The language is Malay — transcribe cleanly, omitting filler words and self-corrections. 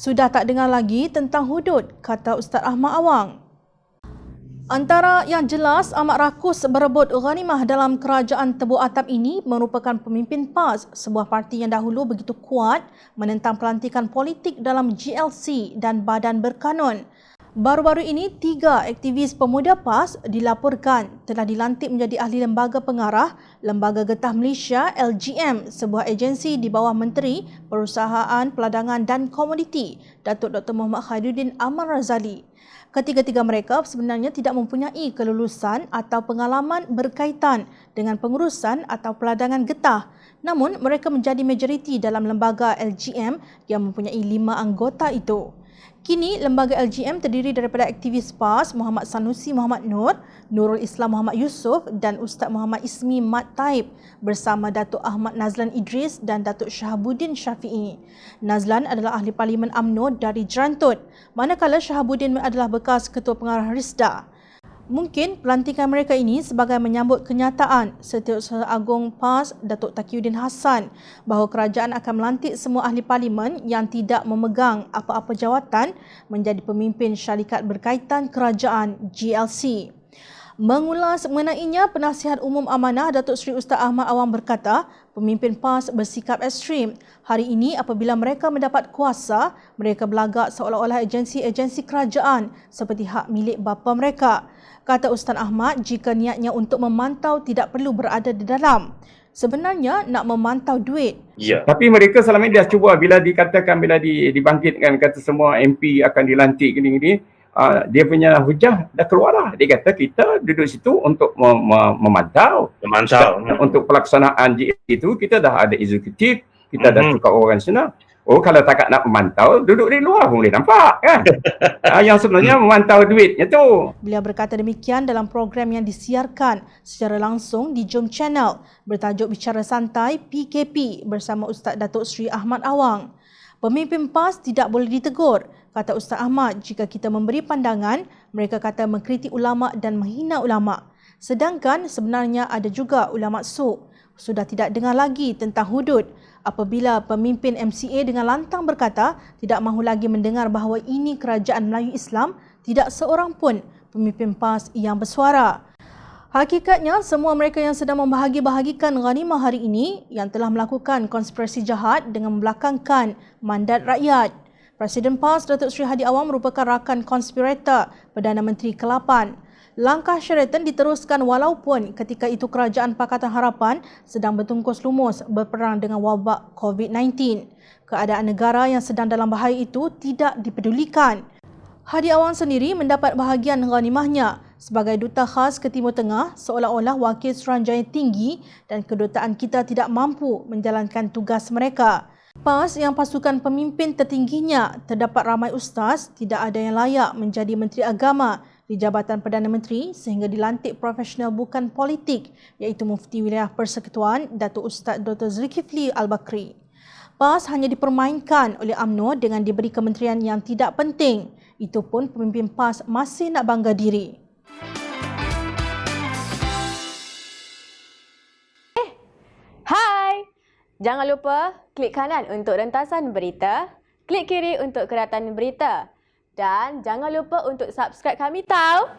Sudah tak dengar lagi tentang hudud, kata Ustaz Ahmad Awang. Antara yang jelas amat rakus berebut ghanimah dalam kerajaan Tebu Atap ini merupakan pemimpin PAS, sebuah parti yang dahulu begitu kuat menentang pelantikan politik dalam GLC dan Badan Berkanun. Baru-baru ini, 3 aktivis pemuda PAS dilaporkan telah dilantik menjadi ahli lembaga pengarah Lembaga Getah Malaysia LGM, sebuah agensi di bawah Menteri Perusahaan, Peladangan dan Komoditi, Datuk Dr. Muhammad Khairuddin Aman Razali. Ketiga-tiga mereka sebenarnya tidak mempunyai kelulusan atau pengalaman berkaitan dengan pengurusan atau peladangan getah. Namun, mereka menjadi majoriti dalam lembaga LGM yang mempunyai 5 anggota itu. Kini, lembaga LGM terdiri daripada aktivis PAS Muhammad Sanusi Muhammad Nur, Nurul Islam Muhammad Yusof dan Ustaz Muhammad Ismi Mat Taib bersama Datuk Ahmad Nazlan Idris dan Datuk Shahabuddin Syafi'i. Nazlan adalah ahli Parlimen UMNO dari Jerantut, manakala Shahabuddin adalah bekas Ketua Pengarah Risda. Mungkin pelantikan mereka ini sebagai menyambut kenyataan Setiausaha Agung PAS Datuk Taqiyuddin Hassan bahawa kerajaan akan melantik semua ahli parlimen yang tidak memegang apa-apa jawatan menjadi pemimpin syarikat berkaitan kerajaan GLC. Mengulas mengenainya, Penasihat Umum Amanah Datuk Seri Ustaz Ahmad Awang berkata, pemimpin PAS bersikap ekstrim. Hari ini apabila mereka mendapat kuasa, mereka berlagak seolah-olah agensi-agensi kerajaan seperti hak milik bapa mereka. Kata Ustaz Ahmad, jika niatnya untuk memantau tidak perlu berada di dalam. Sebenarnya nak memantau duit. Ya. Tapi mereka selama ini dah cuba bila dikatakan, bila dibangkitkan kata semua MP akan dilantik gini-gini, dia punya hujah dah keluar lah. Dia kata kita duduk situ untuk memantau. Untuk pelaksanaan GLC itu kita dah ada eksekutif, kita dah tukar orang sana. Oh, kalau tak nak memantau, duduk di luar pun boleh nampak kan. Yang sebenarnya memantau duitnya tu. Beliau berkata demikian dalam program yang disiarkan secara langsung di Jom Channel bertajuk Bicara Santai PKP bersama Ustaz Datuk Seri Ahmad Awang. Pemimpin PAS tidak boleh ditegur, kata Ustaz Ahmad. Jika kita memberi pandangan, mereka kata mengkritik ulama' dan menghina ulama'. Sedangkan sebenarnya ada juga ulama' su'. Sudah tidak dengar lagi tentang hudud apabila pemimpin MCA dengan lantang berkata tidak mahu lagi mendengar bahawa ini kerajaan Melayu Islam, tidak seorang pun pemimpin PAS yang bersuara. Hakikatnya, semua mereka yang sedang membahagi-bahagikan ghanimah hari ini yang telah melakukan konspirasi jahat dengan membelakangkan mandat rakyat. Presiden PAS Datuk Seri Hadi Awang merupakan rakan konspirator Perdana Menteri ke-8. Langkah Sheraton diteruskan walaupun ketika itu Kerajaan Pakatan Harapan sedang bertungkus lumus berperang dengan wabak COVID-19. Keadaan negara yang sedang dalam bahaya itu tidak dipedulikan. Hadi Awang sendiri mendapat bahagian ghanimahnya sebagai duta khas ke Timur Tengah, seolah-olah wakil Suruhanjaya tinggi dan kedutaan kita tidak mampu menjalankan tugas mereka. PAS yang pasukan pemimpin tertingginya terdapat ramai ustaz, tidak ada yang layak menjadi Menteri Agama di Jabatan Perdana Menteri sehingga dilantik profesional bukan politik, iaitu Mufti Wilayah Persekutuan Datuk Ustaz Dr. Zulkifli Al-Bakri. PAS hanya dipermainkan oleh UMNO dengan diberi kementerian yang tidak penting. Itu pun pemimpin PAS masih nak bangga diri. Hai! Jangan lupa klik kanan untuk rentasan berita, klik kiri untuk keratan berita. Dan jangan lupa untuk subscribe kami tau.